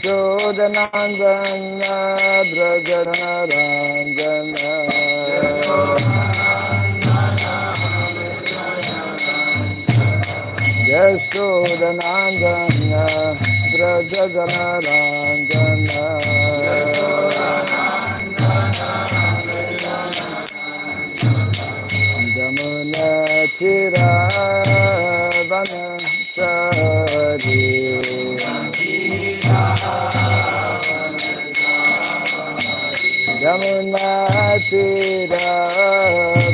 Yashodanandana Brajaranarandana Yashodanandana Brajaranarandana Jamuna Tira Vanasari Jamuna Tira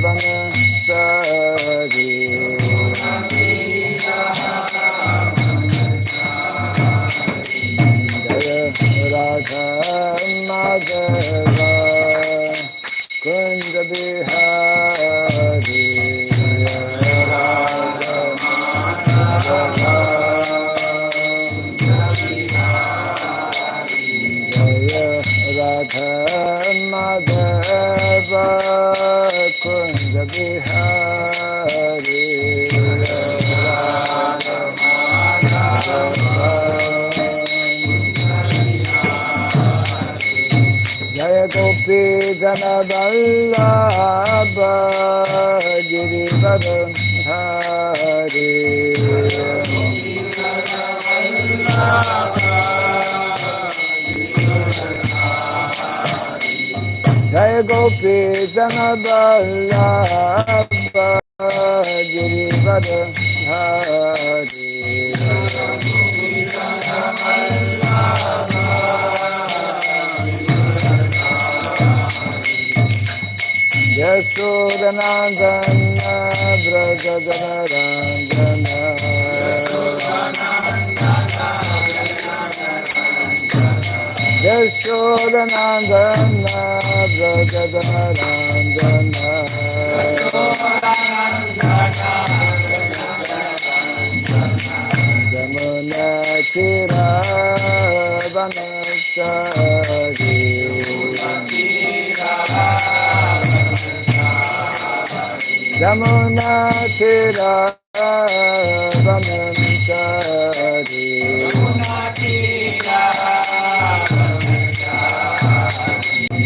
Vanasari Jaya Radha Madhava Kunja Bihari Jaya Radha Madhava Kunja Bihari Jaya Gopi Jana Vallabha Girivara Hari Jaya Gopi Jana Vallabha Girivara Hari Yashodanandana Brajaranarandana Yashodanandana Brajaranarandana Jamuna Tira Vanasari Jamuna Tira Vanasari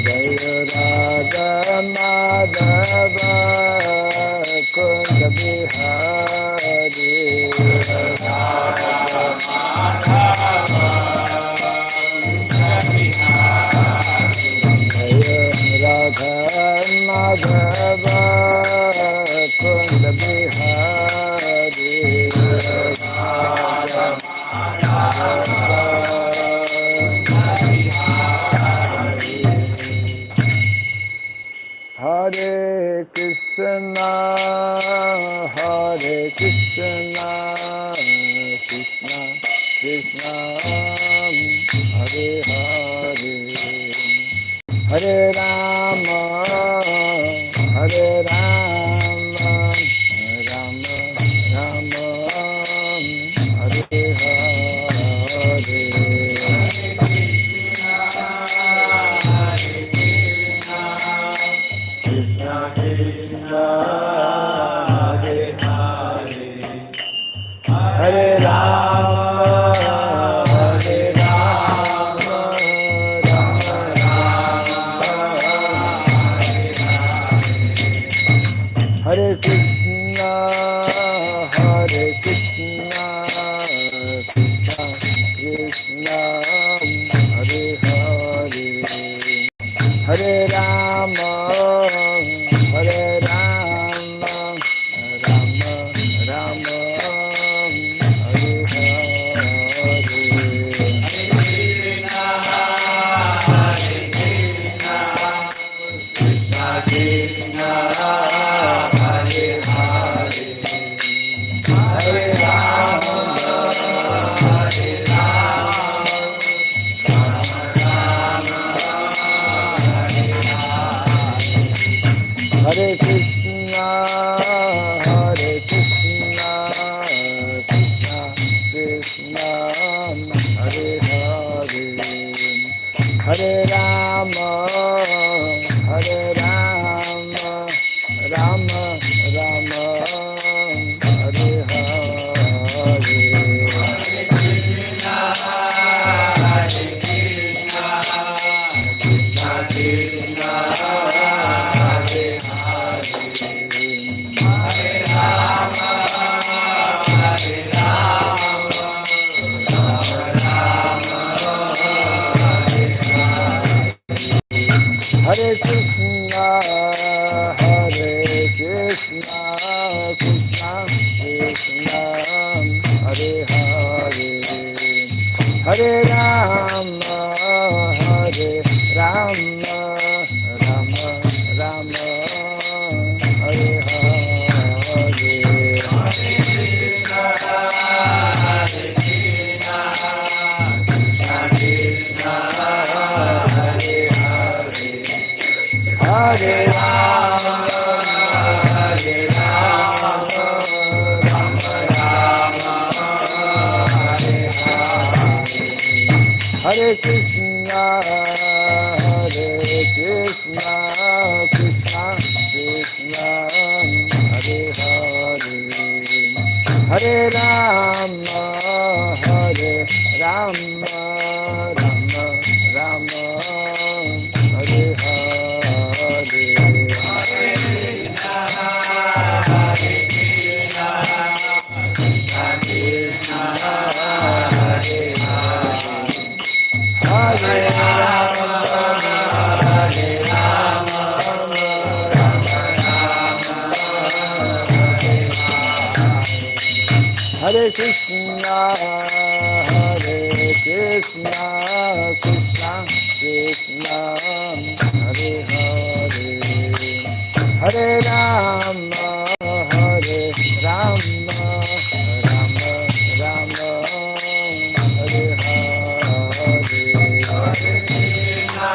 Jaya Radha Madhava Kunja Bihari Jaya Radha Madhava Kunja Bihari Hare Krishna, Hare Krishna, Krishna Krishna, Hare Hare, Hare Rama, Hare Rama, Rama Rama, Hare Hare. Hare Rama, Hare Rama, Rama Rama, Hare Krishna, Hare Krishna, Krishna Krishna, Hare Hare, Hare Rama, Hare Rama, Rama Rama, Hare Krishna, Hare Krishna, Krishna Krishna, Hare Hare, Hare Rama, Hare Rama, Rama Rama, Hare Hare, Hare Krishna, Hare Krishna Krishna Hare Hare Hare Rama Hare Rama Rama Rama Hare Hare Hare Rama, Hare Rama, Rama Rama, Hare Hare. Hare Krishna, Hare Krishna, Krishna Krishna, Hare Hare. Hare Rama, Hare Rama, Rama Rama, Hare Hare. Hare Krishna, Hare Krishna, Krishna Krishna, Hare Hare. Hare Rama, Hare Rama, Rama Rama, Hare Hare. Hare Krishna,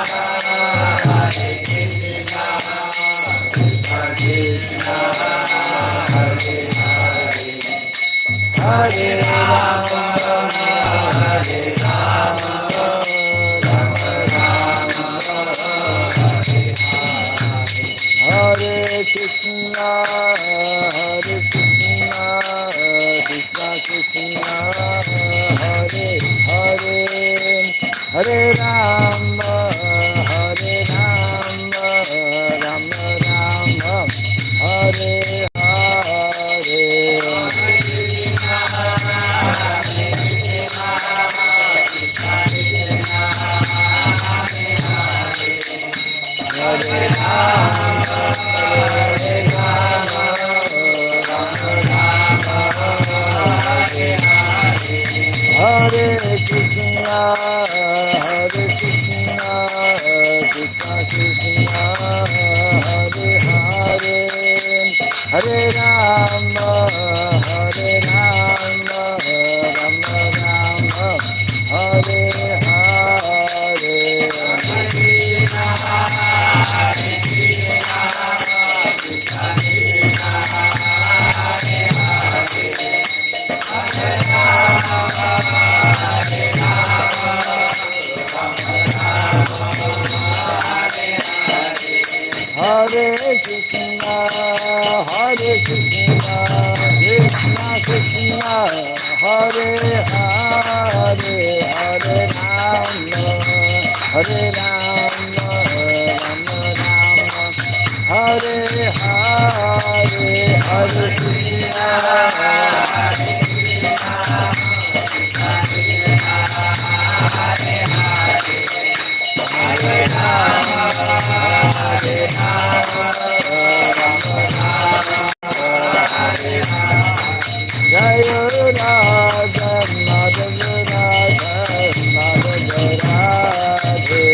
Hare Krishna, Krishna Krishna, Hare Hare. Hare Rama, Hare Rama, Rama Rama, Hare Hare. Hare Krishna, Hare Krishna, Krishna Krishna, Hare Hare. Hare Rama, Hare Rama, Rama Rama, Hare Hare. Hare Rama, Hare Rama, Rama Rama, Hare Hare. Hare Krishna, Hare Krishna, Krishna Krishna, Hare Hare. Hare Rama, Hare Rama, Rama Rama, Hare Hare. Hare Krishna, Hare Krishna, Krishna Krishna, Hare Hare. Hare Rama, Hare Rama, Rama Rama, Hare Hare. Hare Krishna, Hare Krishna, Hare Hare. Hare Rama, Hare Rama, Rama Rama, Hare Hare. Jaya Radha Madhava Radha Madhava Radhe.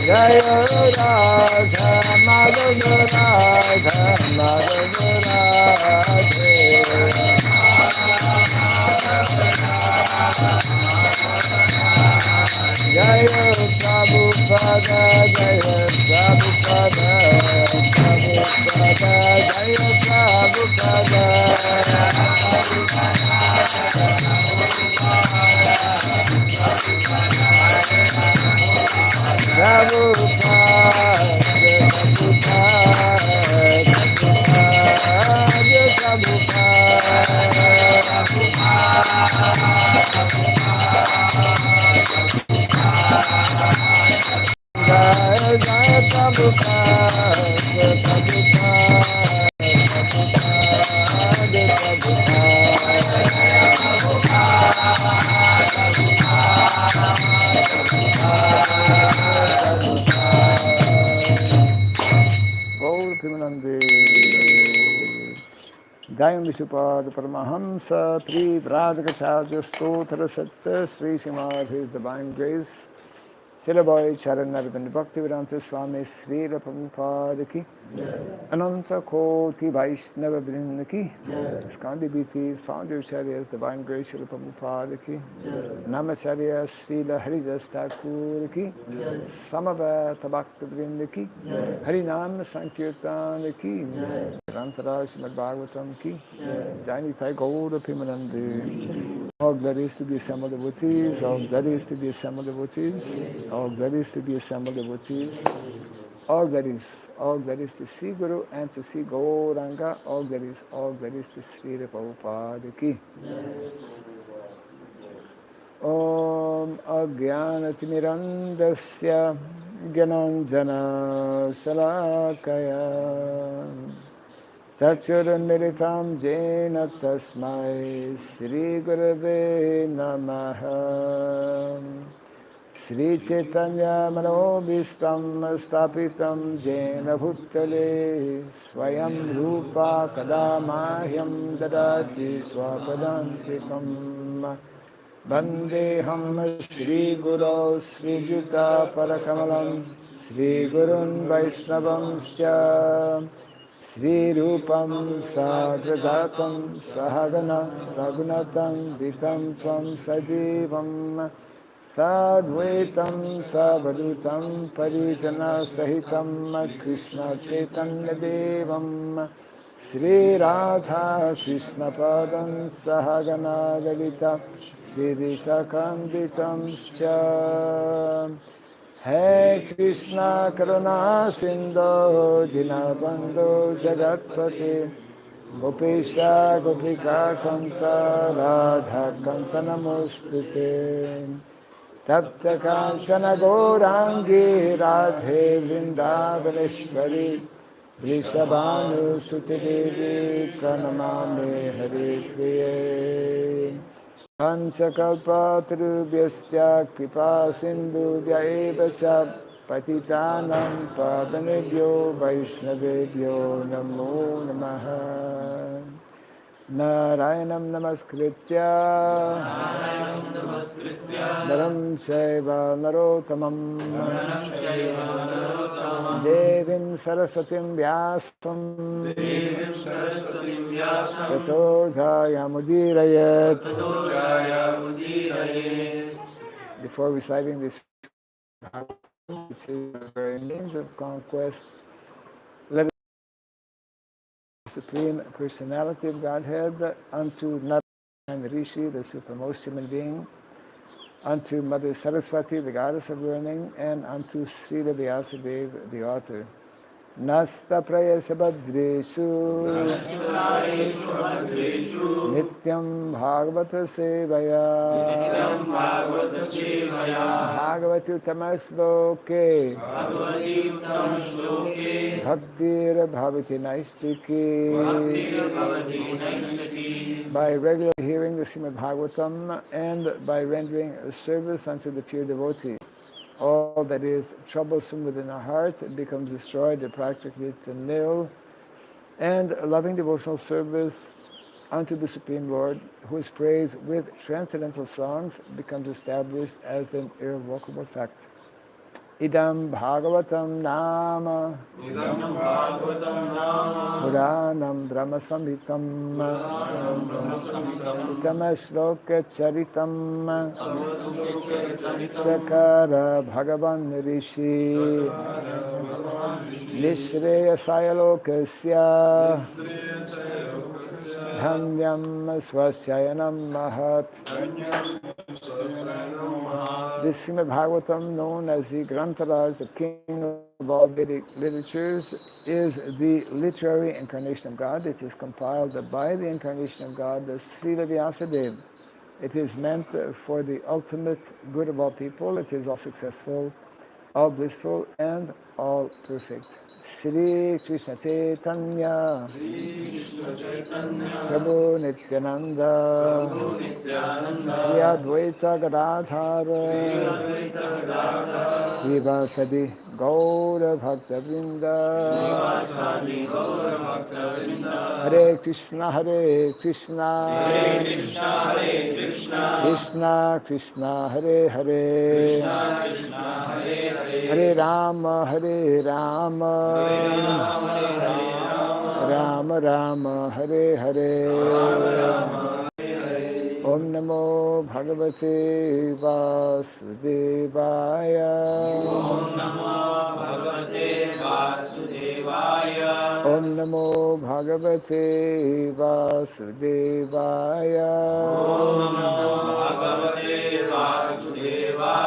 Jaya Radha Madhava Radha Madhava Radhe. Jaya Prabhupada, Jaya Prabhupada, Prabhupada, Jaya Prabhupada. Prabhupada. Premanande. Jayam Vishupad Paramahamsa Tri Vrajagacharya Stotra Satta Sri Srimad His Divine Grace Sirabai Charan Narvin Bhakti Vedanta Swami Srila Prabhupada Ki Ananta Koti Vaishnava Vrinda Ki Skandi BT Founder Charyas Divine Grace Srila Prabhupada Ki Namacharya Srila Haridas Thakur Ki Samavata Bhakta Vrinda Ki Harinam Sankirtan Ki Grantara Srimad Bhagavatam Ki Jani Thai Gaura Pimanande. All glories to the assembled devotees, all glories to the assembled devotees, all glories to the assembled devotees, all glories to Sri Guru and to Sri Gauranga, all glories to Sri Prabhupada Ki. Om Ajnanatimirandasya Gyananjana Salakaya Tatsurandiritam Jena Tasmai Sri Gurave Namaha Sri Chaitanya Manobhistam Stapitam Jena Bhutale Swayam Rupa Kadamahyam Dadati Swapadantikam Vandeham Sri Guru Sri Juta Parakamalam Sri Gurun Vaishnavamsya Sri Rupam Sagradatam Sahagana Raghunatam Vitam Tvam Sajivam Sadvaitam Savadutam Parijana Sahitam Krishna Chaitanya Devam Sri Radha Krishna Padam Sahagana Galita Sri Sakanditam Scha Hey Krishna Karuna Sindhu Dinabandhu Jagatpati Gopesha Gopika Kanta Radha Kanta Namostute Tapta Kanchana Gaurangi Radhe Vrindavaneshwari Vrishabhanu Suti Devi Pranamame Hare Priye Panchakalpatarubhyasya kripa sindhubhya eva cha patitanam pavanebhyo vaishnavebhyo namo namaha Narayanam namaskritya Naram Shaiva Narotamam Devim Sarasatim Vyasam Tato Jayamudirayat. Before reciting this, which is a very means of conquest, let us the Supreme Personality of Godhead unto Narayana Rishi, the supremmost human being, unto Mother Saraswati, the goddess of learning, and unto Srila Vyasadeva, the author. Nasta prayasya badreshu Nityam Bhagavata Sevaya Bhagavati Uttamasloke Bhaktir Bhavati Naistiki. By regularly hearing the Srimad Bhagavatam and by rendering service unto the pure devotee, all that is troublesome within our heart becomes destroyed practically to nil, and loving devotional service unto the Supreme Lord, whose praise with transcendental songs becomes established as an irrevocable fact. Idam Bhagavatam Nama Puranam Brahma Samhitam Uttama Shloka Charitam Sakara Bhagavan Rishi Nishreya Sayalokasya Dhanyam Swasyayanam Mahat. This Srimad Bhagavatam, known as the Grantaraj, the king of all Vedic literatures, is the literary incarnation of God. It is compiled by the incarnation of God, the Srila Vyasadeva. It is meant for the ultimate good of all people. It is all successful, all blissful, and all perfect. Shri Krishna Chaitanya Prabhu Nityananda Sri Advaita Gadadhara Sri Vasadi Gaura Bhakta Vrinda. Hare Krishna, Hare Krishna, Krishna Krishna, Hare Hare, Hare Rama, Hare Rama, Rama Rama, Hare Hare. Om Namo Bhagavate Vasudevaya. Om Namo Bhagavate Vasudevaya. Om Namo Bhagavate Vasudevaya. Om Namo Bhagavate Vasudevaya.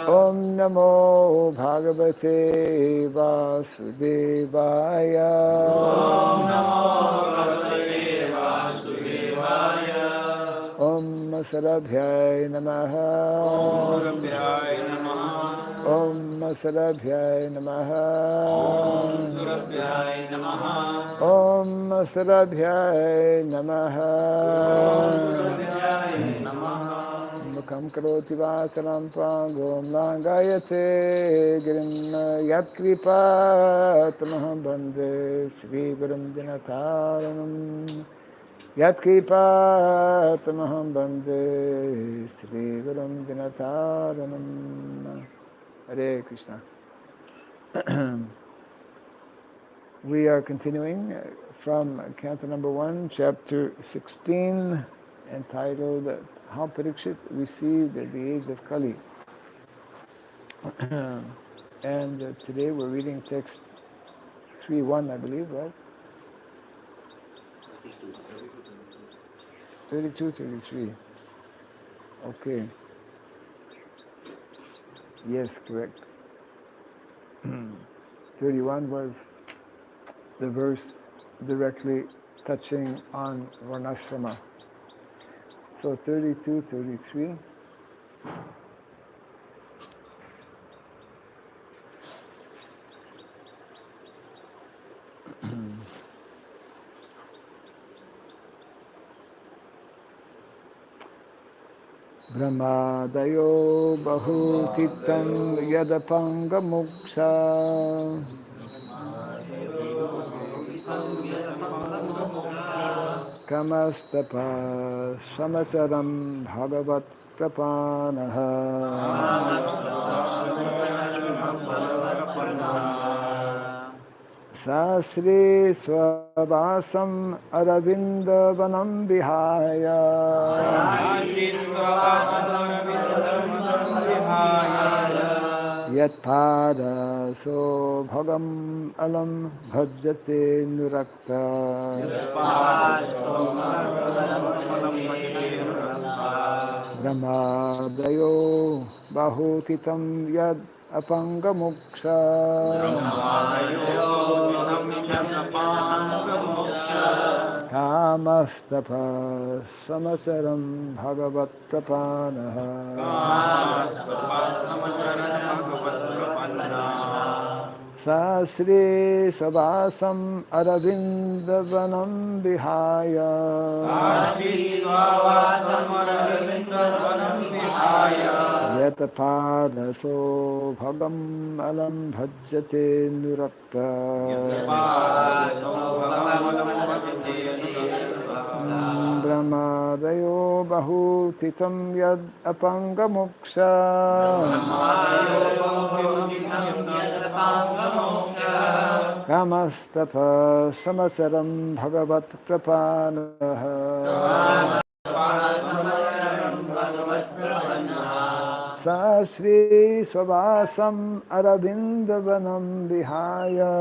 Om Namo Bhagavate Vasudevaya. Om Namo Bhagavate Vasudevaya. Om Sarabhyai Namaha. Om Sarabhyai Namaha. Om Sarabhyai Namaha. Om Sarabhyai Namaha. Om Sarabhyai Namaha. Sarabhyai Namaha. Mukham karoti vasalam pangom langayate girim yat kripa tamaham bande Sri Gurum Dinataranam. Yat kripa tamaham bande Sri Gurum Dinataranam. Hare Krishna. We are continuing from Canto number 1, chapter 16, entitled How Parikshit Received the Age of Kali. And today we're reading text 3.1, I believe, right? 32, 33. Okay. Yes, correct. 31 was the verse directly touching on Varnashrama. So 32, 33. Brahmadayo bahutitam yadapanga muksha kamastapa samasaram bhagavat prapanaha sasri swabasam aravindavanam vihaya yatpada so bhagam alam bhajate nurakta brahmadayo bahutitam yad apanga muksha kamastapa samasaram bhagavat prapanaha sasri sabasam aravindavanam vihaya yatapada so bhagam alam bhajate nurakta brahmadayo bahutitam yad apanga muksha kamastapa samasaram bhagavat prapanaha sasri swabasam aravindavanam vihaya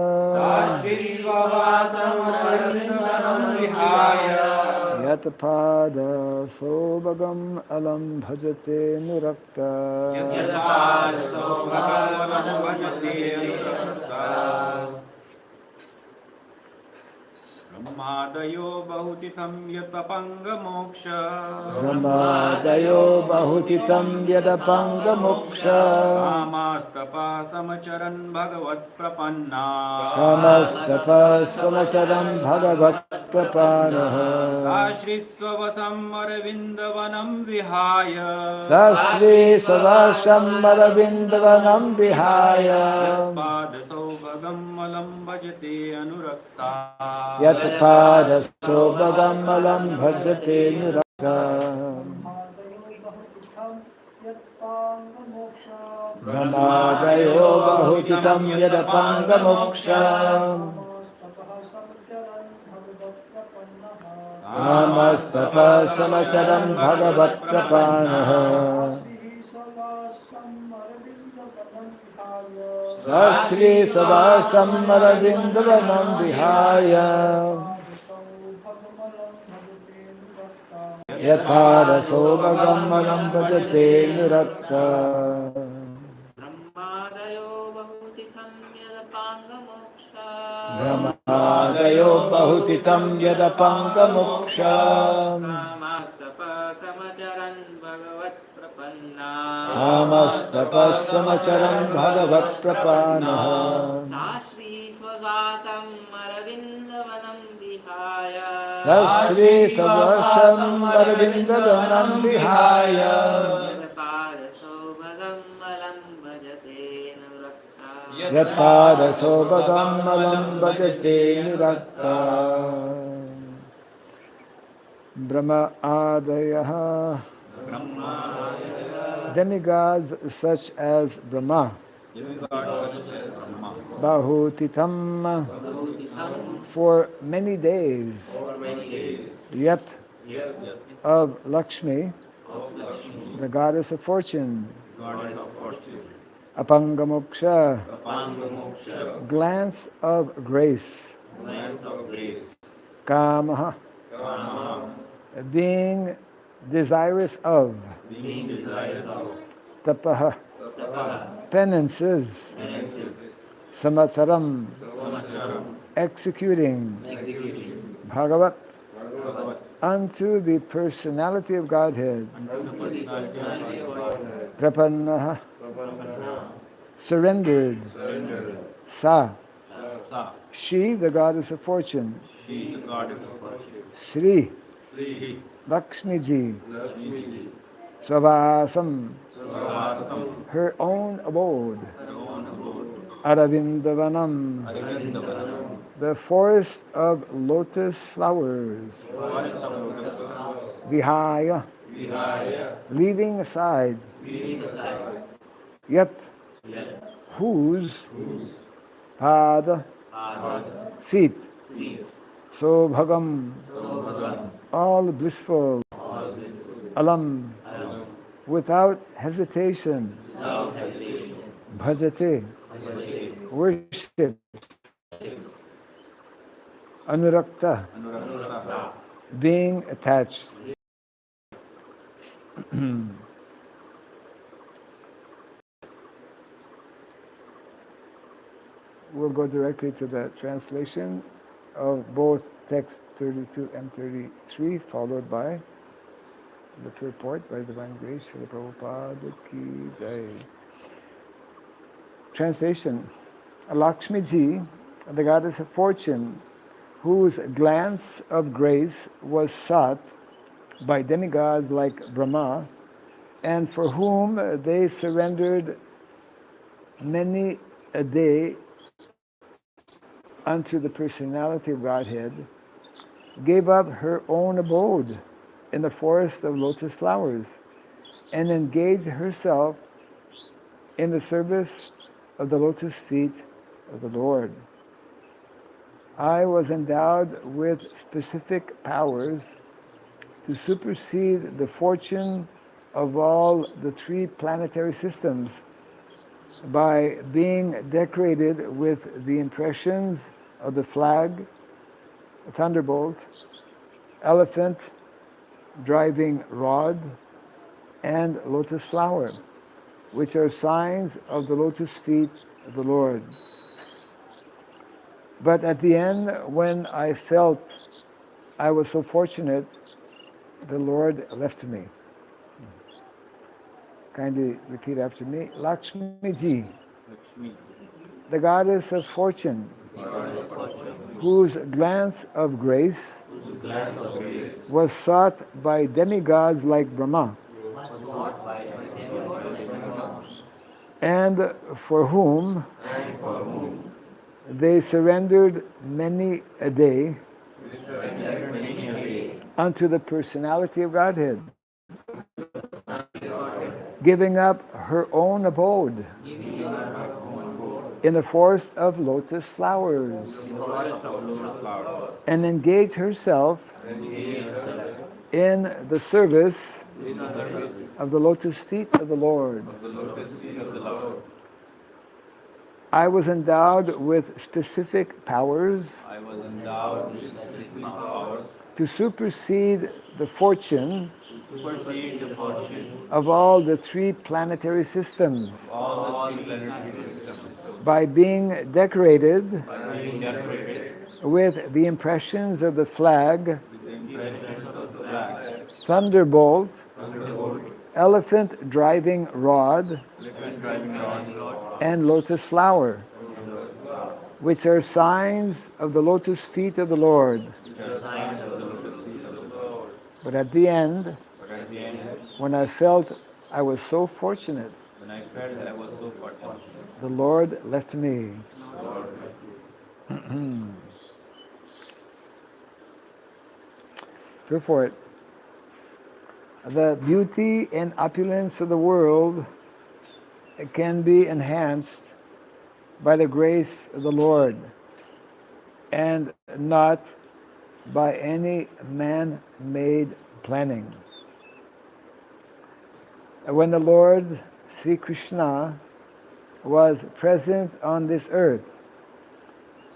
yatapada sobhagam alam bhajate nurakta Brahmadayo bahutitam yatapanga moksha brahmadayo bahutitam yadapanga moksha kamastapa samacharan bhagavat prapanna kamastapa samacharam bhagavat Prapanaha. Sashri Swavasam Aravindavanam Vihaya. Sashri Savasam Aravindavanam Vihaya. Padaso Bhagam Bhajate Anurakta. Yat Padaso Bhagam Bhajate Nurakta. Brahmadayo Bahutitam Yadapanga Moksha. Namastapa Samacharam Bhagavat Prapanaha. Sastri Savasam Aravindavanam Vihaya. Yatharaso Bhagam Bhajate Nurakta. Brahmadayo Bahutitam Yadapanga Moksha. Namastapa Samacharam Bhagavat Prapanaha. Sastri Savasam Aravindavanam Vihaya. Yatadaso Bhagam Bhajate Nurakta. Brahma Adayaha. Demigods such as Brahma. Bahutitam. For many days. Yet of Lakshmi, the goddess of fortune. Apangamoksha, glance of grace. Kamaha, being desirous of. Tapaha, penances. Samatsaram, executing. Bhagavat, unto the personality of Godhead. Prapannaha, surrendered. Sa, she, the goddess of fortune. Sri, Lakṣmījī, Svavasam, her own abode. Aravindavanam, the forest of lotus flowers. Vihaya, leaving aside. Yet, whose pada, feet. So Bhagam, all blissful. Alam, without hesitation. Bhajate, worship. Anurakta, being attached. We'll go directly to the translation of both text 32 and 33, followed by the purport by Divine Grace, Srila Prabhupada Ki Jai. Translation. Lakṣmījī, the goddess of fortune, whose glance of grace was sought by demigods like Brahma, and for whom they surrendered many a day unto the personality of Godhead, gave up her own abode in the forest of lotus flowers and engaged herself in the service of the lotus feet of the Lord. I was endowed with specific powers to supersede the fortune of all the three planetary systems by being decorated with the impressions of the flag, thunderbolt, elephant, driving rod, and lotus flower, which are signs of the lotus feet of the Lord. But at the end, when I felt I was so fortunate, the Lord left me. Kindly repeat after me. Lakṣmījī, the goddess of fortune, whose glance of grace was sought by demigods like Brahma, and for whom they surrendered many a day unto the personality of Godhead, giving up her own abode in the forest of lotus flowers, and engage herself in the service of the lotus feet of the Lord. I was endowed with specific powers to supersede the fortune of all the three planetary systems by being decorated with the impressions of the flag, thunderbolt, elephant driving rod, and lotus flower, which are signs of the lotus feet of the Lord. But at the end, when I felt I was so fortunate, the Lord left me. Report. The beauty and opulence of the world can be enhanced by the grace of the Lord and not by any man-made planning. When the Lord Sri Krishna was present on this earth,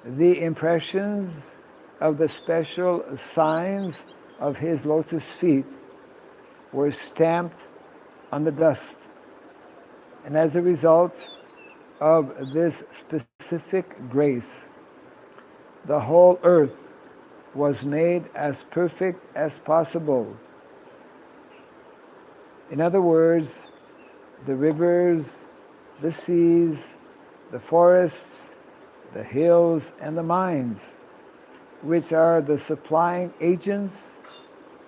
the impressions of the special signs of his lotus feet were stamped on the dust. And as a result of this specific grace, the whole earth was made as perfect as possible. In other words, the rivers, the seas, the forests, the hills, and the mines, which are the supplying agents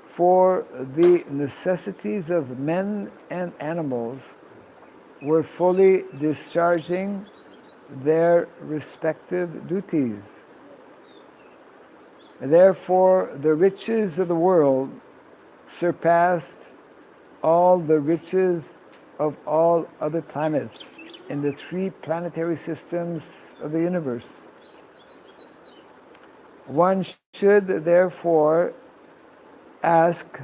for the necessities of men and animals, were fully discharging their respective duties. Therefore, the riches of the world surpassed all the riches of all other planets in the three planetary systems of the universe. One should therefore ask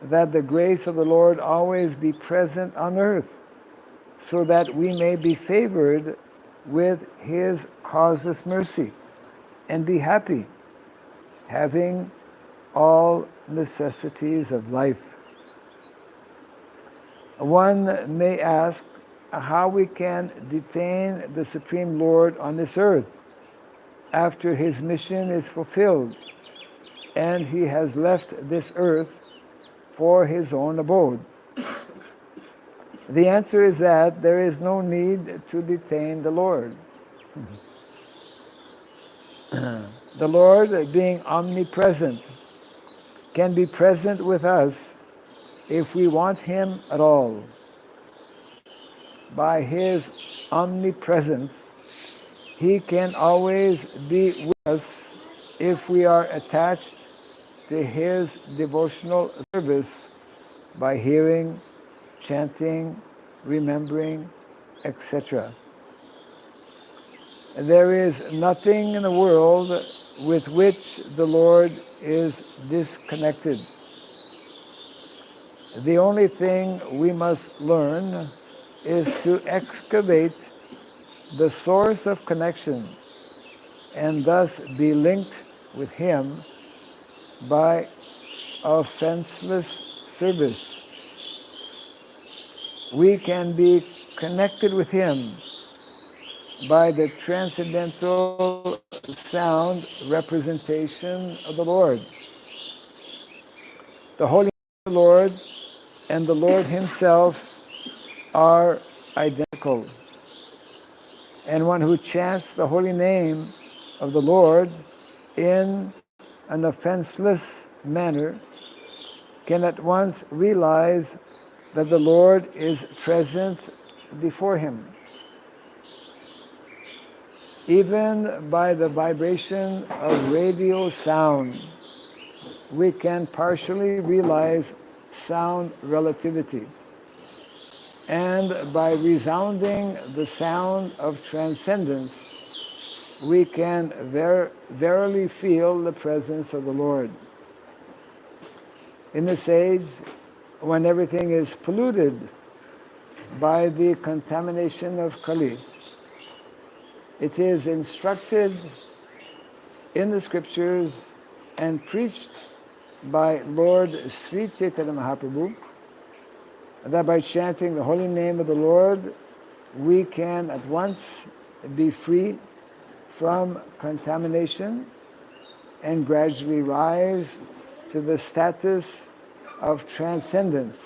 that the grace of the Lord always be present on earth, so that we may be favored with his causeless mercy and be happy, having all necessities of life. One may ask how we can detain the Supreme Lord on this earth after his mission is fulfilled and he has left this earth for his own abode. The answer is that there is no need to detain the Lord. The Lord, being omnipresent, can be present with us if we want him at all. By his omnipresence, he can always be with us if we are attached to his devotional service by hearing, chanting, remembering, etc. There is nothing in the world with which the Lord is disconnected. The only thing we must learn is to excavate the source of connection and thus be linked with him by offenseless service. We can be connected with him by the transcendental sound representation of the Lord. The Holy Lord and the Lord himself are identical. And one who chants the holy name of the Lord in an offenseless manner can at once realize that the Lord is present before him. Even by the vibration of radio sound, we can partially realize sound relativity. And by resounding the sound of transcendence, we can verily feel the presence of the Lord. In this age, when everything is polluted by the contamination of Kali, it is instructed in the scriptures and preached by Lord Sri Chaitanya Mahaprabhu that by chanting the holy name of the Lord, we can at once be free from contamination and gradually rise to the status of transcendence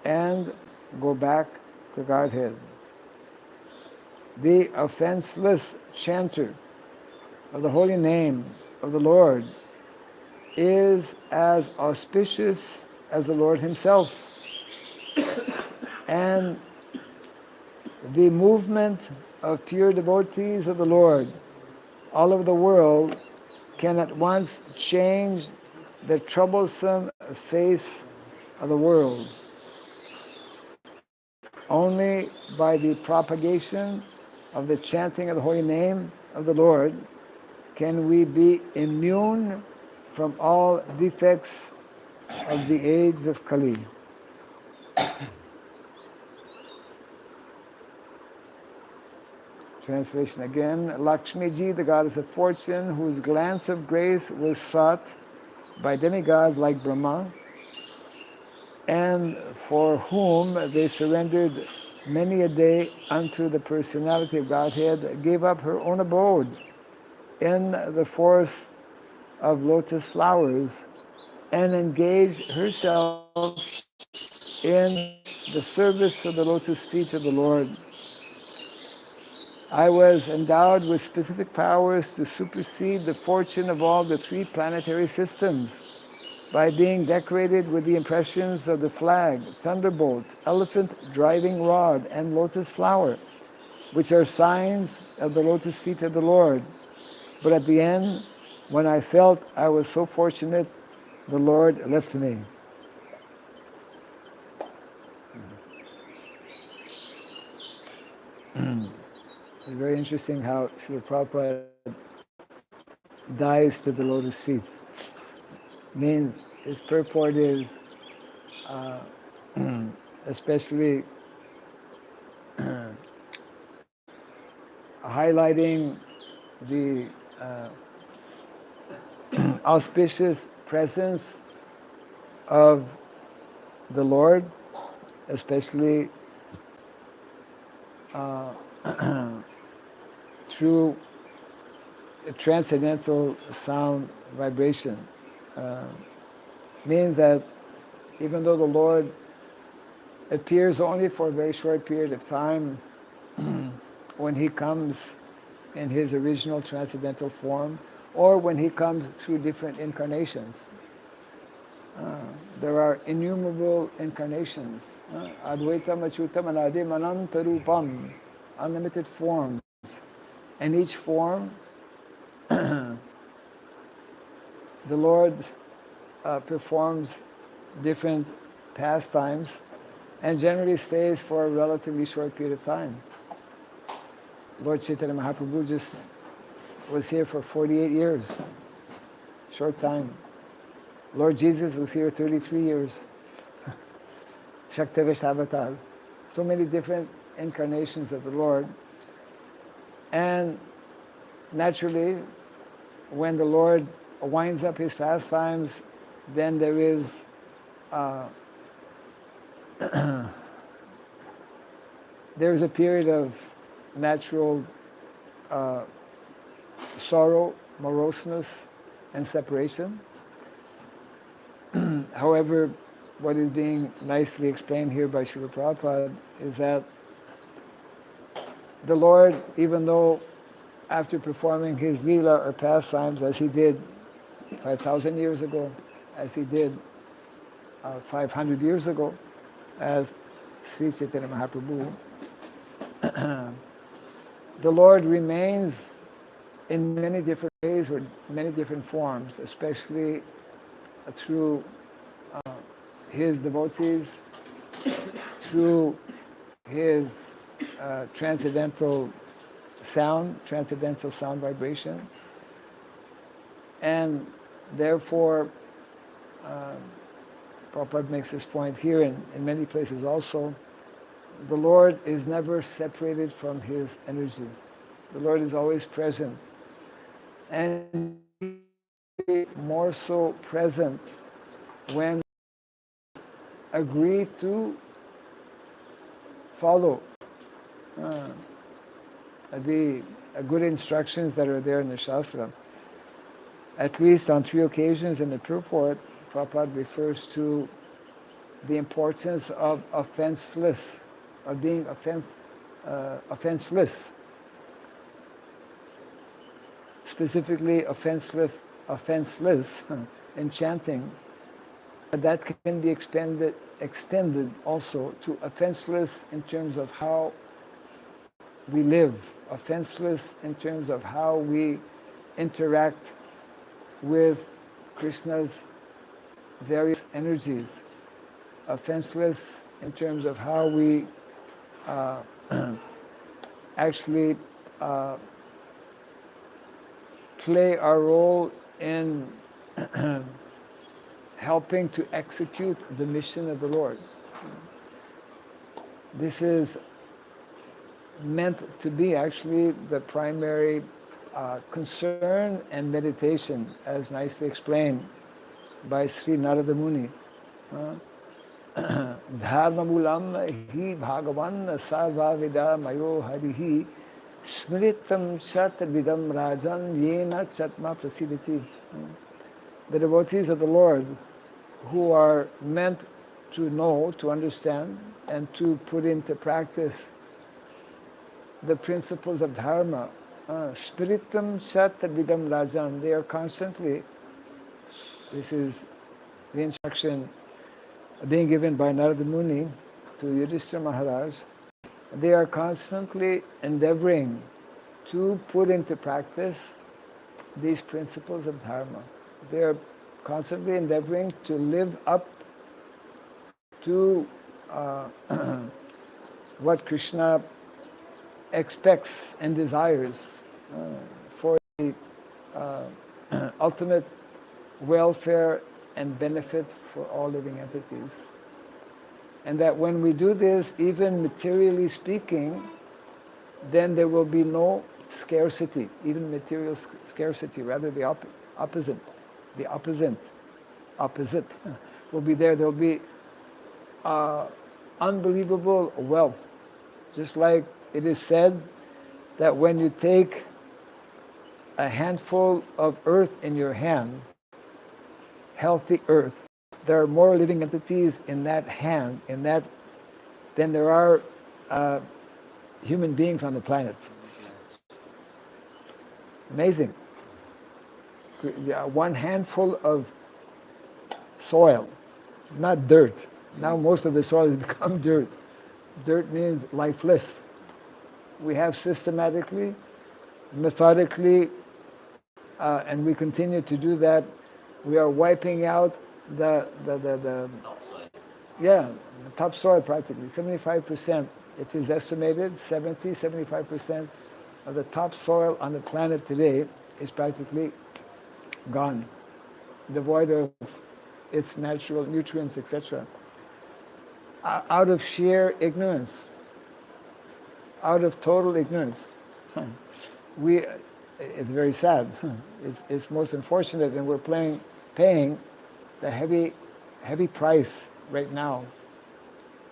and go back to Godhead. The offenseless chanter of the holy name of the Lord is as auspicious as the Lord himself. And the movement of pure devotees of the Lord all over the world can at once change the troublesome face of the world. Only by the propagation of the chanting of the holy name of the Lord can we be immune from all defects of the age of Kali. Translation again. Lakṣmījī, the goddess of fortune, whose glance of grace was sought by demigods like Brahma, and for whom they surrendered many a day unto the personality of Godhead, gave up her own abode in the forest of lotus flowers and engaged herself in the service of the lotus feet of the Lord. I was endowed with specific powers to supersede the fortune of all the three planetary systems by being decorated with the impressions of the flag, thunderbolt, elephant driving rod, and lotus flower, which are signs of the lotus feet of the Lord. But at the end, when I felt I was so fortunate, the Lord left me. It's very interesting how Srila Prabhupada dives to the lotus feet. Means his purport is especially highlighting the auspicious presence of the Lord, especially through a transcendental sound vibration. Means that even though the Lord appears only for a very short period of time, when he comes in his original transcendental form, or when he comes through different incarnations. There are innumerable incarnations. Advaitam Achyutam Anadim Anantarupam, unlimited forms. And each form, the Lord performs different pastimes and generally stays for a relatively short period of time. Lord Chaitanya Mahaprabhu just was here for 48 years, short time. Lord Jesus was here 33 years. Shaktavesh Avatar. So many different incarnations of the Lord. And naturally, when the Lord winds up his pastimes, then there is there's a period of natural sorrow, moroseness, and separation. However, what is being nicely explained here by Srila Prabhupada is that the Lord, even though after performing his lila or pastimes as he did 5,000 years ago, as he did 500 years ago, as Sri Chaitanya Mahaprabhu. The Lord remains in many different ways or many different forms, especially through his devotees, through his transcendental sound vibration. And therefore, Prabhupada makes this point here and in many places also, the Lord is never separated from his energy. The Lord is always present. And more so present when agree to follow the good instructions that are there in the Shastra. At least on 3 occasions in the purport, Prabhupada refers to the importance of offenseless, of being offenseless. Specifically offenseless in chanting. That can be extended also to offenseless in terms of how we live, offenseless in terms of how we interact with Krishna's various energies, offenseless in terms of how we actually play our role in helping to execute the mission of the Lord. This is meant to be actually the primary concern and meditation, as nicely explained by Sri Narada Muni. Dharma mulam hi bhagavan sarvavida mayo harihi smritam chat vidam rajan yena chatma prasidati. The devotees of the Lord who are meant to know, to understand, and to put into practice the principles of Dharma. Spiritam Sat Vidam Rajan. They are constantly, this is the instruction being given by Narada Muni to Yudhishthira Maharaj. They are constantly endeavoring to put into practice these principles of Dharma. They are constantly endeavoring to live up to what Krishna expects and desires for the ultimate welfare and benefit for all living entities. And that when we do this, even materially speaking, then there will be no scarcity, even material scarcity, rather the opposite. The opposite will be there. There will be unbelievable wealth. Just like it is said that when you take a handful of earth in your hand, healthy earth, there are more living entities in that hand, than there are human beings on the planet. Amazing. One handful of soil, not dirt. Now most of the soil has become dirt. Dirt means lifeless. We have systematically, methodically, and we continue to do that. We are wiping out the topsoil practically. 75%, it is estimated, 75% of the topsoil on the planet today is practically gone, devoid of its natural nutrients, etc. Out of sheer ignorance, out of total ignorance. It's very sad. It's most unfortunate, and we're paying the heavy price right now.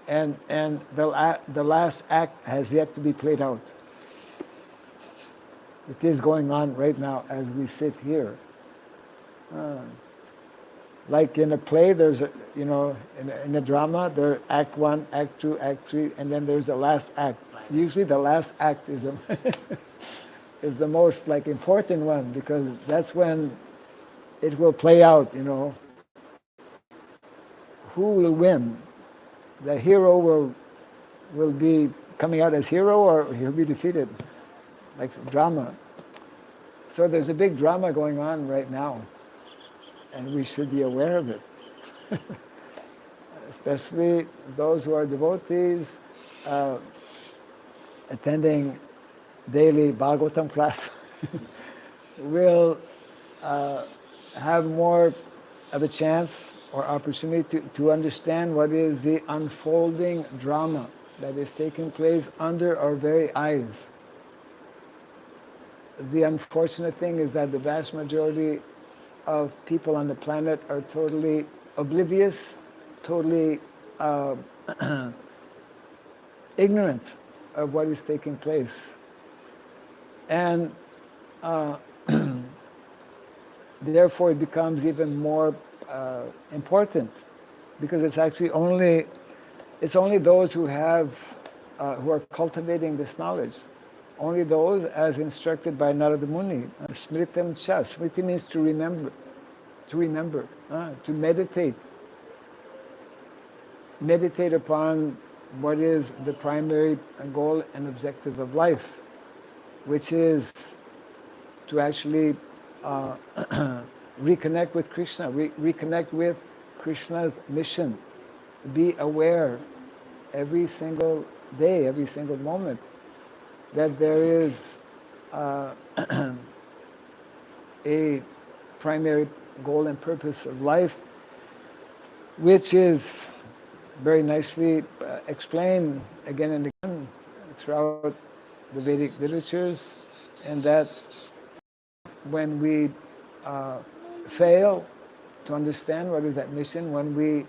And the last act has yet to be played out. It is going on right now as we sit here. Like in a play, there's in a drama, there Act 1, Act 2, Act 3, and then there's the last act. Usually the last act is is the most important one, because that's when it will play out, who will win. The hero will be coming out as hero, or he'll be defeated, like drama. So there's a big drama going on right now, and we should be aware of it. Especially those who are devotees, attending daily Bhagavatam class will have more of a chance or opportunity to understand what is the unfolding drama that is taking place under our very eyes. The unfortunate thing is that the vast majority of people on the planet are totally oblivious, totally ignorant of what is taking place. And therefore it becomes even more important, because it's actually only those who have who are cultivating this knowledge, only those as instructed by Narada Muni. Smritam cha. Smriti means to remember, to meditate. Meditate upon what is the primary goal and objective of life, which is to actually reconnect with Krishna, reconnect with Krishna's mission. Be aware every single day, every single moment, that there is a primary goal and purpose of life, which is very nicely explained again and again throughout the Vedic literatures, and that when we fail to understand what is that mission, when we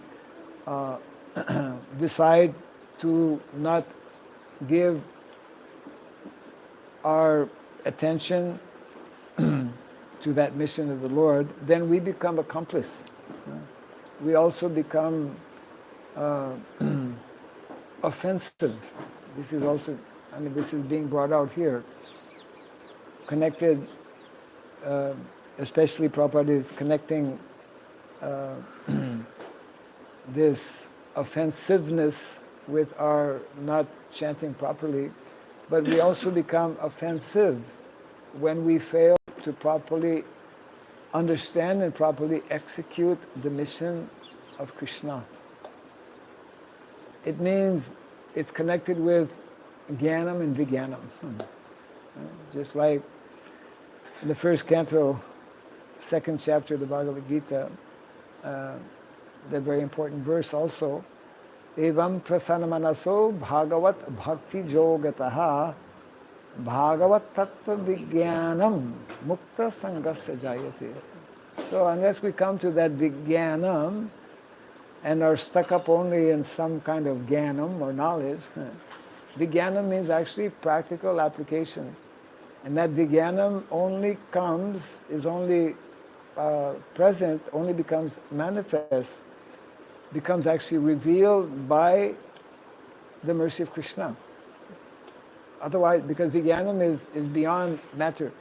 decide to not give our attention to that mission of the Lord, then we become accomplice. We also become offensive. This is also, this is being brought out here. Connected, especially Prabhupada is connecting this offensiveness with our not chanting properly, but we also become offensive when we fail to properly understand and properly execute the mission of Krishna. It means it's connected with Jnanam and Vijnanam. Just like in the first canto, second chapter of the Bhagavad Gita, the very important verse also, Evam prasanamanaso bhagavat bhakti jogataha bhagavat tattva vijnanam mukta sangasya jayate. So unless we come to that vijnanam and are stuck up only in some kind of jnanam or knowledge, vijnanam means actually practical application. And that vijnanam only comes, is only present, only becomes manifest, becomes actually revealed by the mercy of Krishna. Otherwise, because vijnanam is beyond matter.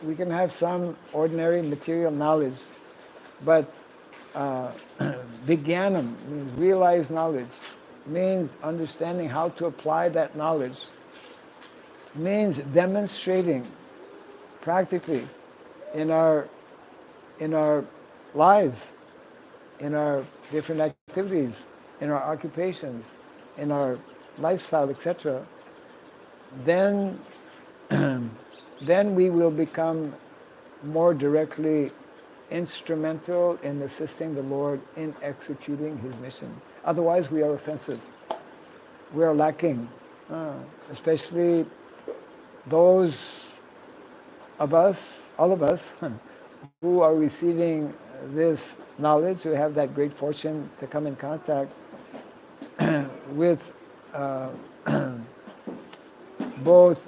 We can have some ordinary material knowledge, but vijnanam means realized knowledge, means understanding how to apply that knowledge, means demonstrating practically in our lives, in our different activities, in our occupations, in our lifestyle, etc., then we will become more directly instrumental in assisting the Lord in executing His mission. Otherwise, we are offensive. We are lacking, especially those of us, all of us, who are receiving this knowledge, who have that great fortune to come in contact with both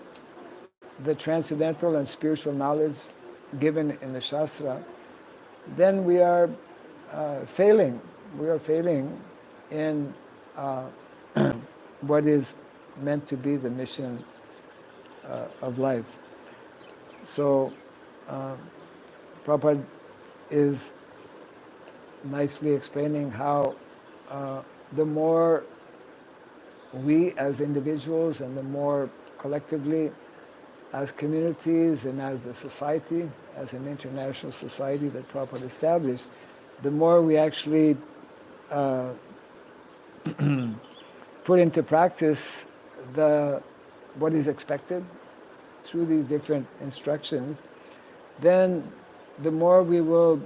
the transcendental and spiritual knowledge given in the Shastra, then we are failing. We are failing in what is meant to be the mission of life. So Prabhupada is nicely explaining how the more we as individuals and the more collectively as communities and as a society, as an international society that Prabhupada established, the more we actually put into practice what is expected through these different instructions, then the more we will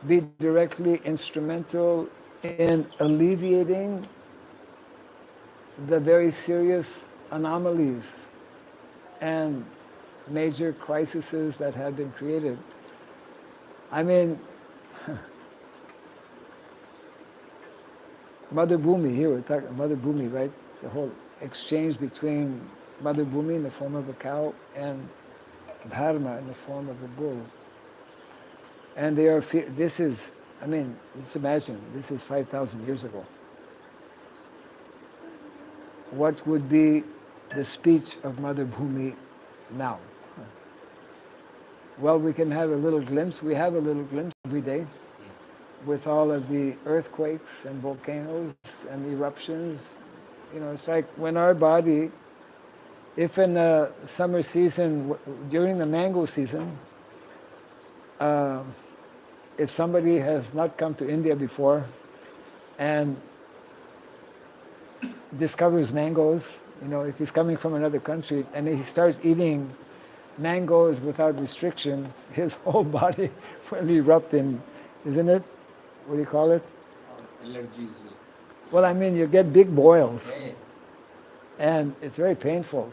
be directly instrumental in alleviating the very serious anomalies and major crises that have been created. I mean, Mother Bhumi, here we're talking Mother Bhumi, right? The whole exchange between Mother Bhumi in the form of a cow and Dharma in the form of a bull. And they are, this is, I mean, let's imagine, this is 5,000 years ago. What would be the speech of Mother Bhumi now? Well, we can have a little glimpse. We have a little glimpse every day with all of the earthquakes and volcanoes and eruptions. You know, it's like when our body, if in the summer season, during the mango season, if somebody has not come to India before and discovers mangoes, you know, if he's coming from another country and he starts eating mangoes without restriction, his whole body will erupt in, isn't it? What do you call it? Allergies. Well, I mean, you get big boils, and it's very painful.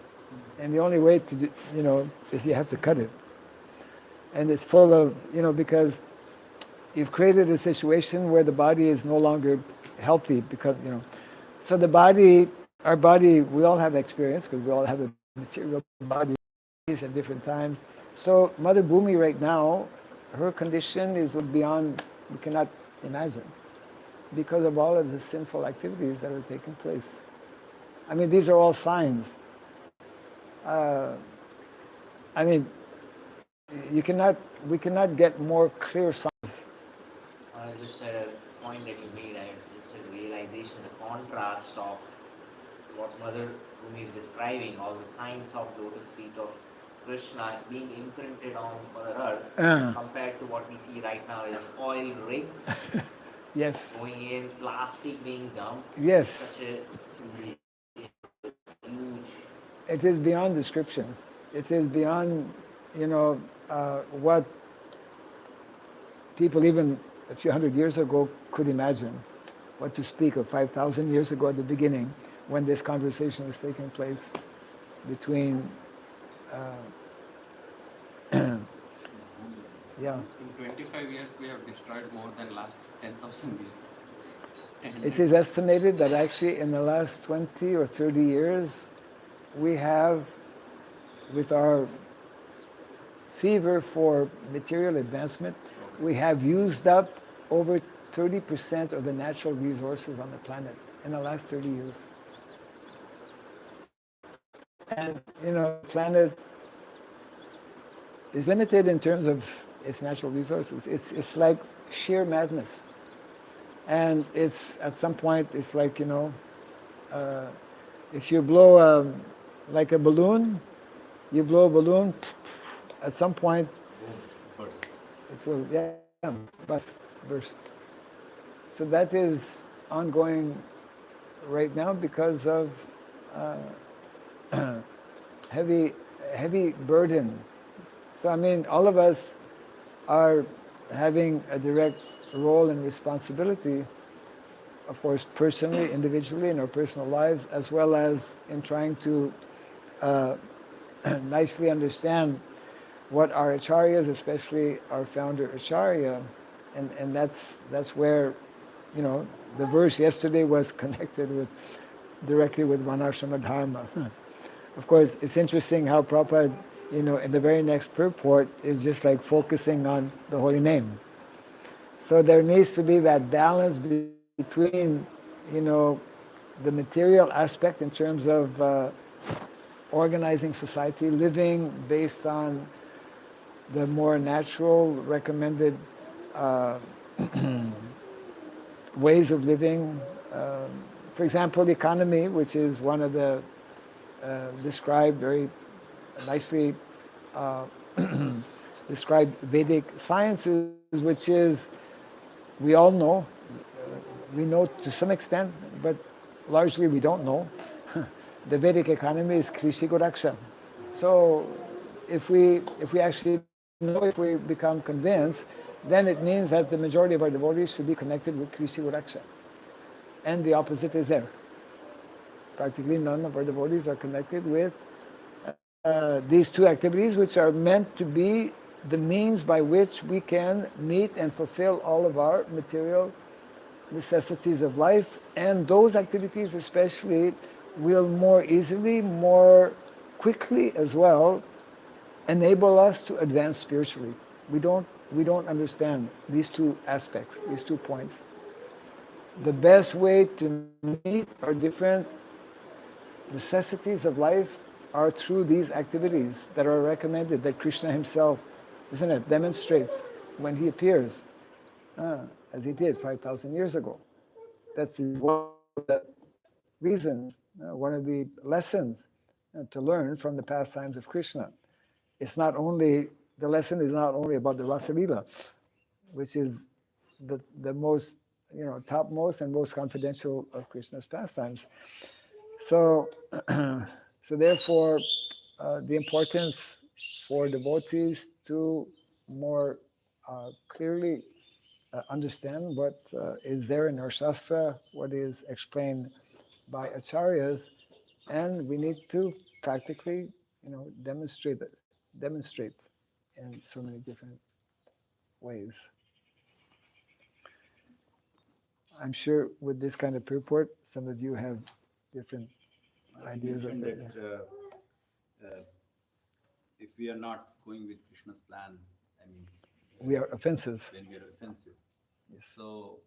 And the only way to do, you know, is you have to cut it. And it's full of, you know, because you've created a situation where the body is no longer healthy because, you know, so the body, our body, we all have experience because we all have a material body at different times. So Mother Bhumi right now, her condition is beyond, we cannot imagine, because of all of the sinful activities that are taking place. I mean, these are all signs. I mean, we cannot get more clear signs. Just a point that you made, just a realization, the contrast of what Mother Bhumi is describing, all the signs of lotus feet of Krishna being imprinted on Mother Earth, compared to what we see right now is oil rigs yes. going in, plastic being dumped. Yes. Such a huge. It is beyond description. It is beyond, you know, what people even a few hundred years ago could imagine. What to speak of 5,000 years ago at the beginning, when this conversation was taking place between yeah. In 25 years, we have destroyed more than last 10,000 years. It is estimated that actually in the last 20 or 30 years, we have, with our fever for material advancement, we have used up over 30% of the natural resources on the planet in the last 30 years. And, you know, the planet is limited in terms of its natural resources. It's like sheer madness. And it's, at some point, it's like, you know, if you blow like a balloon, you blow a balloon, at some point, it will, burst. So that is ongoing right now because of heavy burden. So I mean, all of us are having a direct role and responsibility, of course, personally, individually, in our personal lives, as well as in trying to nicely understand what our acharyas, especially our founder acharya, and that's where, you know, the verse yesterday was connected directly with Varnashrama Dharma. Of course, it's interesting how Prabhupada, you know, in the very next purport is just like focusing on the holy name. So there needs to be that balance between, you know, the material aspect in terms of organizing society, living based on the more natural recommended ways of living. For example, economy, which is one of the described very nicely described Vedic sciences, which is, we all know, we know to some extent, but largely we don't know. The Vedic economy is Krishi Goraksha. So if we actually know, if we become convinced, then it means that the majority of our devotees should be connected with Krishi Goraksha. And the opposite is there. Practically none of our devotees are connected with these two activities, which are meant to be the means by which we can meet and fulfill all of our material necessities of life. And those activities especially will more easily, more quickly as well, enable us to advance spiritually. We don't understand these two aspects, these 2 points. The best way to meet our different necessities of life are through these activities that are recommended, that Krishna himself, isn't it, demonstrates when he appears, as he did 5,000 years ago. That's one of the reasons, one of the lessons to learn from the pastimes of Krishna. It's not only, the lesson is not only about the Rasa Lila, which is the most, topmost and most confidential of Krishna's pastimes. So, so therefore, the importance for devotees to more clearly understand what is there in our Shastra, what is explained by acharyas, and we need to practically, demonstrate in so many different ways. I'm sure with this kind of purport, some of you have different ideas of it. If we are not going with Krishna's plan, I mean, We are offensive. then we are offensive. Yes. So,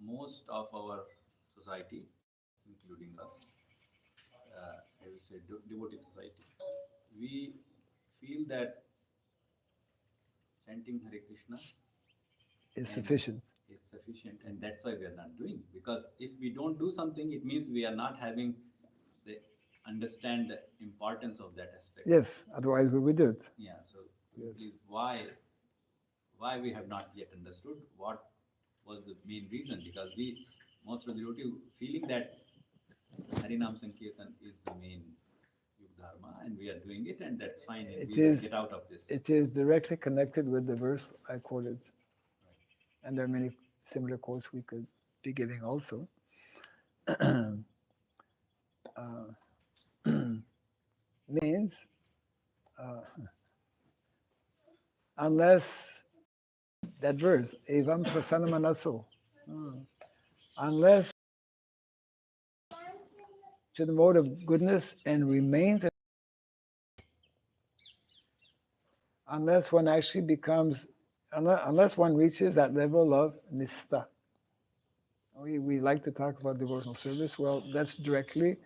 most of our society, including us, I would say devotee society, we feel that chanting Hare Krishna Is sufficient. is sufficient, and that's why we are not doing. Because if we don't do something, it means we are not having the understand the importance of that aspect. Yes, otherwise we would do it. Yeah. So please, why we have not yet understood what was the main reason? Because most of the devotee feeling that Harinam Sankirtan is the main Dharma, and we are doing it, and that's fine, and we will get out of this. It is directly connected with the verse I quoted. And there are many similar quotes we could be giving also. Means, unless that verse, evam prasanna manaso, unless to the mode of goodness and remains, unless one actually becomes, unless one reaches that level of nistha. We like to talk about devotional service. Well, that's directly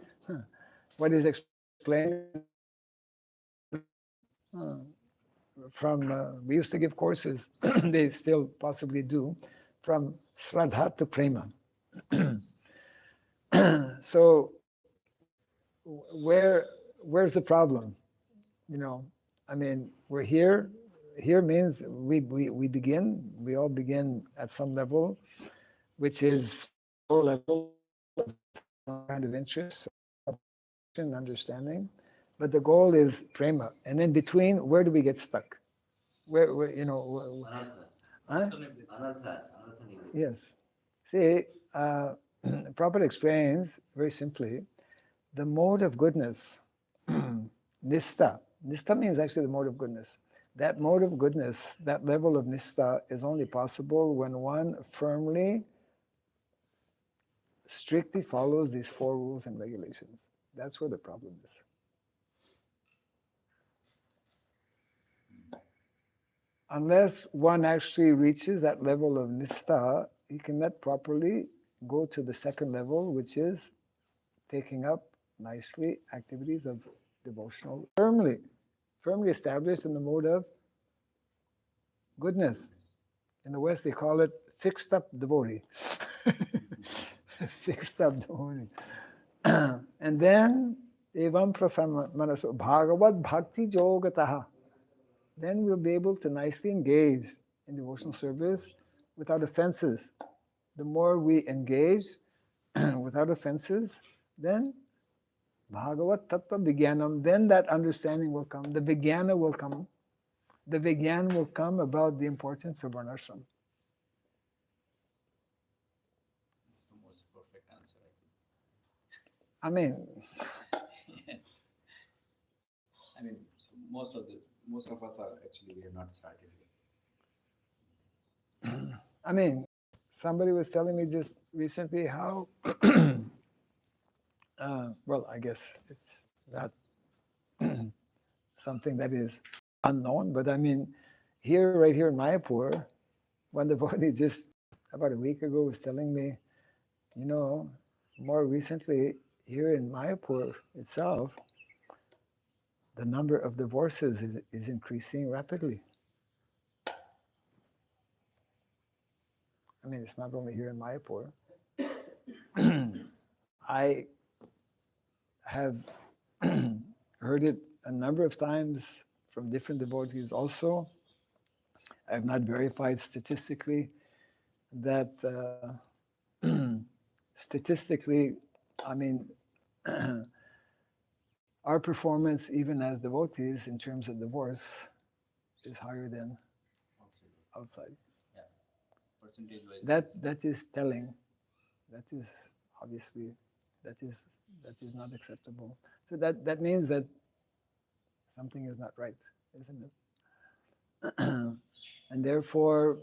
what is explained from, we used to give courses, they still possibly do, from Shraddha to Prema. So where's the problem? I mean, we're here. Here means we begin, we all begin at some level, which is a level of some kind of interest, and understanding. But the goal is prema. And in between, where do we get stuck? Where Yes. See, Prabhupada explains very simply, the mode of goodness, nistha. Nistha means actually the mode of goodness. That mode of goodness, that level of nistha is only possible when one firmly, strictly follows these 4 rules and regulations. That's where the problem is. Unless one actually reaches that level of nistha, he cannot properly go to the second level, which is taking up nicely activities of devotional firmly. firmly established in the mode of goodness. In the West, they call it fixed up devotee. Fixed up devotee. And then, evam prasanna manaso bhagavad bhakti yogataha. Then we'll be able to nicely engage in devotional service without offenses. The more we engage without offenses, then Bhagavat Tattva Vijnanam, then that understanding will come. The Vijnana will come. The Vijnana will come about the importance of varnashram. It's the most perfect answer, I mean, yes. I mean, so most of us are actually, we have not started yet. I mean, somebody was telling me just recently how, well, I guess it's not something that is unknown, but I mean, right here in Mayapur, one devotee just about a week ago was telling me, more recently here in Mayapur itself, the number of divorces is increasing rapidly. I mean, it's not only here in Mayapur. I have heard it a number of times from different devotees also. I have not verified statistically that statistically, I mean, our performance even as devotees in terms of divorce is higher than outside. Yeah. Percentage-wise. That is telling. That is obviously that is not acceptable. So that means that something is not right, isn't it? And therefore,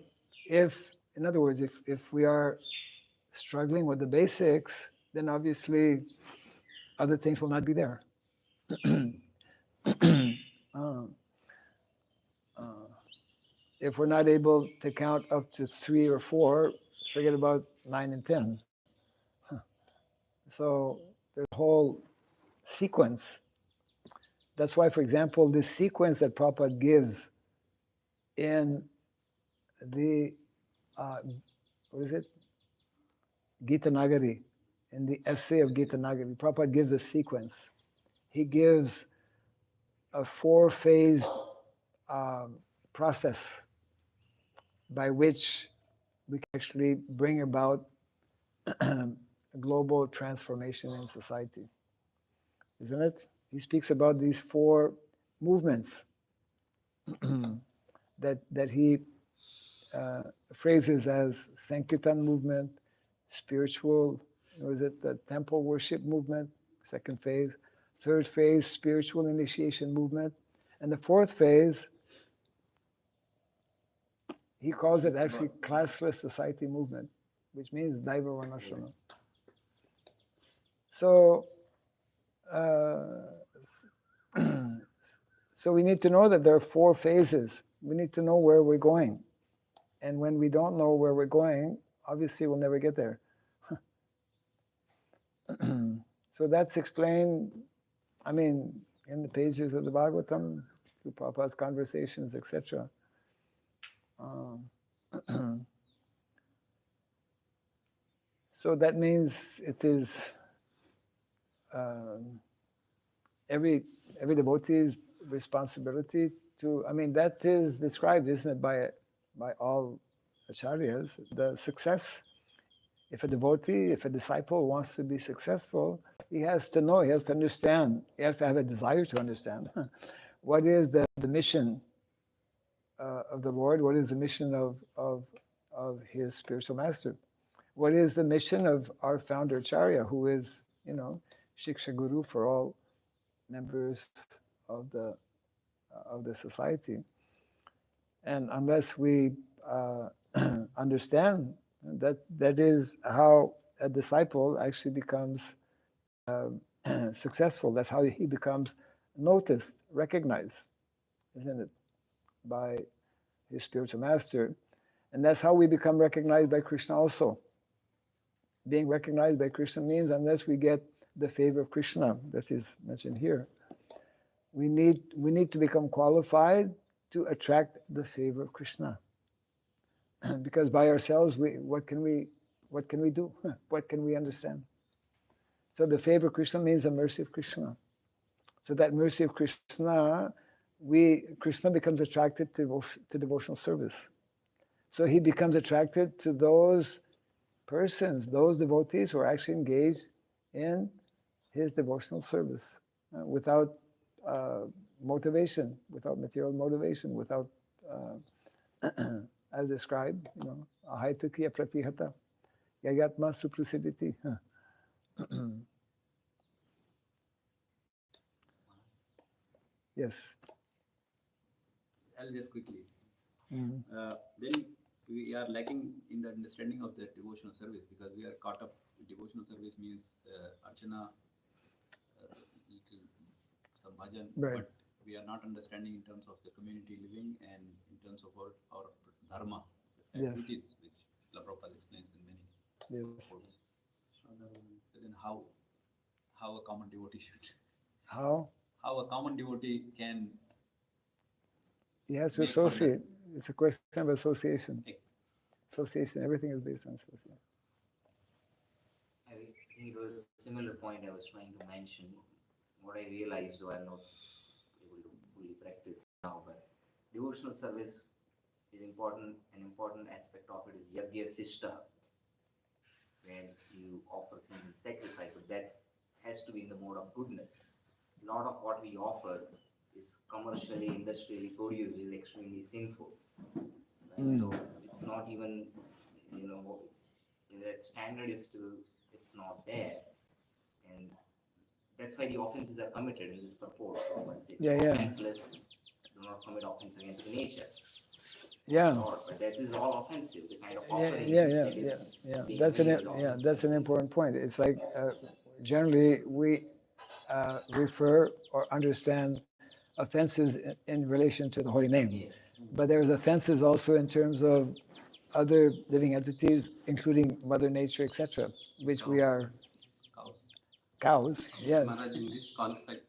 in other words, if we are struggling with the basics, then obviously other things will not be there. If we're not able to count up to 3 or 4, forget about 9 and 10. So there's a whole sequence. That's why, for example, this sequence that Prabhupada gives in the, what is it? Gita Nagari, in the essay of Gita Nagari, Prabhupada gives a sequence. He gives a 4-phase process by which we can actually bring about global transformation in society. Isn't it? He speaks about these 4 movements that he phrases as Sankirtan movement, spiritual, the temple worship movement, 2nd phase, 3rd phase, spiritual initiation movement, and the 4th phase, he calls it actually classless society movement, which means Daiva Varnashrama. So, so we need to know that there are 4 phases. We need to know where we're going. And when we don't know where we're going, obviously we'll never get there. So that's explained, I mean, in the pages of the Bhagavatam, through Prabhupada's conversations, etc. So that means it is every devotee's responsibility to, I mean, that is described, isn't it, by all acharyas, the success. If a devotee, if a disciple wants to be successful, he has to know, he has to understand, he has to have a desire to understand what is the mission of the Lord, what is the mission of his spiritual master, what is the mission of our founder Acharya, who is, Shiksha Guru for all members of the society. And unless we understand that is how a disciple actually becomes successful. That's how he becomes noticed, recognized, isn't it, by his spiritual master. And that's how we become recognized by Krishna also. Being recognized by Krishna means unless we get the favor of Krishna, that is mentioned here, we need to become qualified to attract the favor of Krishna. Because by ourselves, what can we do? What can we understand? So the favor of Krishna means the mercy of Krishna. So that mercy of Krishna, Krishna becomes attracted to devotional service. So he becomes attracted to those persons, those devotees who are actually engaged in his devotional service without motivation, without material motivation, without, as described, ahaitukiya pratihata, yayatma suprasiditi. Yes. I'll just quickly. Mm. When we are lacking in the understanding of the devotional service, because we are caught up. Devotional service means archana, little some bhajan, Right. but we are not understanding in terms of the community living and in terms of our dharma, the Yes. duties, which Prabhupada explains in many Yes. quotes. So then how a common devotee should, How? how a common devotee can He has to make for that. associate. It's a question of association. Association, everything is based on association. I think it was a similar point I was trying to mention. What I realized, though I'm not able to fully practice now, but devotional service is important. An important aspect of it is yajna sishta, where you offer things in sacrifice, but that has to be in the mode of goodness. A lot of what we offer is commercially, industrially produced, is extremely sinful. Right? So it's not even, that standard is still, it's not there. And that's why the offenses are committed in this purport. Yeah. Offenseless, do not commit offense against the nature. Yeah. Lord, but that is all offensive, the kind of Yeah. offering. That's an important point. It's like generally we refer or understand offenses in relation to the holy name, Yes. but there's offenses also in terms of other living entities, including Mother Nature, etc., which we are cows. Yes. Maharaj, in this concept,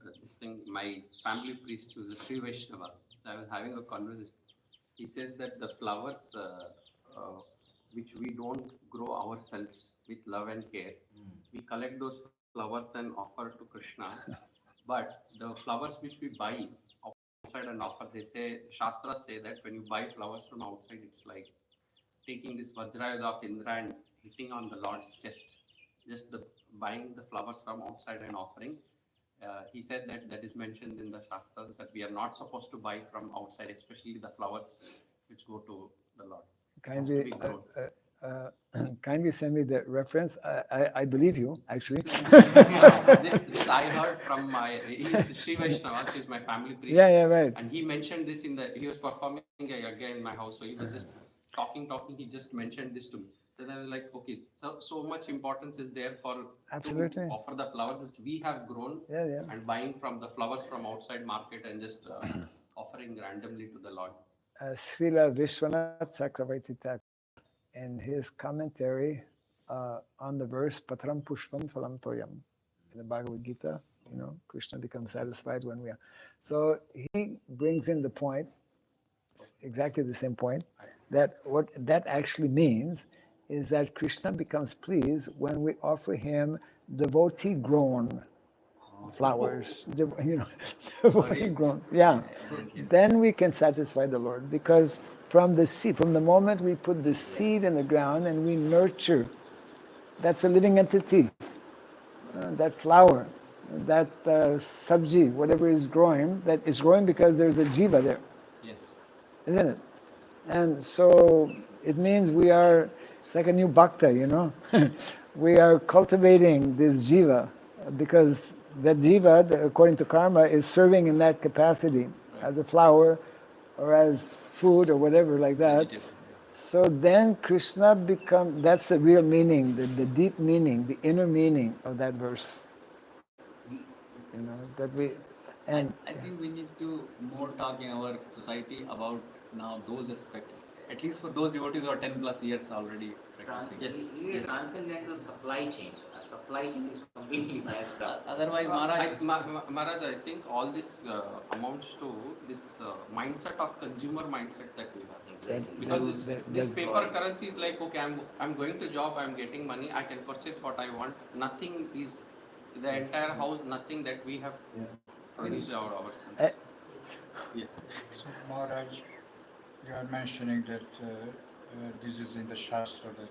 this thing, my family priest was a Sri Vaishnava. I was having a conversation. He says that the flowers which we don't grow ourselves with love and care, we collect those flowers and offer to Krishna. But the flowers which we buy outside and offer, they say, Shastras say that when you buy flowers from outside, it's like taking this Vajrayuda of Indra and hitting on the Lord's chest. Just buying the flowers from outside and offering. He said that is mentioned in the Shastras that we are not supposed to buy from outside, especially the flowers which go to the Lord. Kindly send me the reference. I believe you, actually. This I heard from he's Sri Vaishnava, she's my family priest. Yeah, right. And he mentioned this he was performing again in my house, so he was just talking, he just mentioned this to me. Then I was like, okay, so much importance is there for Absolutely. to offer the flowers which we have grown, and buying from the flowers from outside market and just offering randomly to the Lord. Srila Vishwanath Chakravarti Thakur, in his commentary on the verse Patram Pushpam Phalam Toyam in the Bhagavad Gita, Krishna becomes satisfied when we are. So he brings in the point, exactly the same point, that what that actually means is that Krishna becomes pleased when we offer him devotee grown flowers, devotee grown. Yeah. Then we can satisfy the Lord, because from the seed, from the moment we put the seed in the ground and we nurture, that's a living entity. That flower, that sabji, whatever is growing, that is growing because there's a jiva there. Yes. Isn't it? And so it means we are, it's like a new bhakta, we are cultivating this jiva, because that jiva, according to karma, is serving in that capacity as a flower or as food or whatever like that. So then Krishna becomes, that's the real meaning, the deep meaning, the inner meaning of that verse. That we, and I think we need to more talk in our society about now those aspects, at least for those devotees who are 10 plus years already Yes, We need a transcendental supply chain. A supply chain is completely messed up. Otherwise, Maharaj, Maharaj, I think all this amounts to this mindset of consumer mindset that we have. Exactly. Because this paper currency is like, okay, I'm going to job, I'm getting money, I can purchase what I want. Nothing is, the entire house, nothing that we have produced ourselves. Yes. So Maharaj, you are mentioning that this is in the Shastra that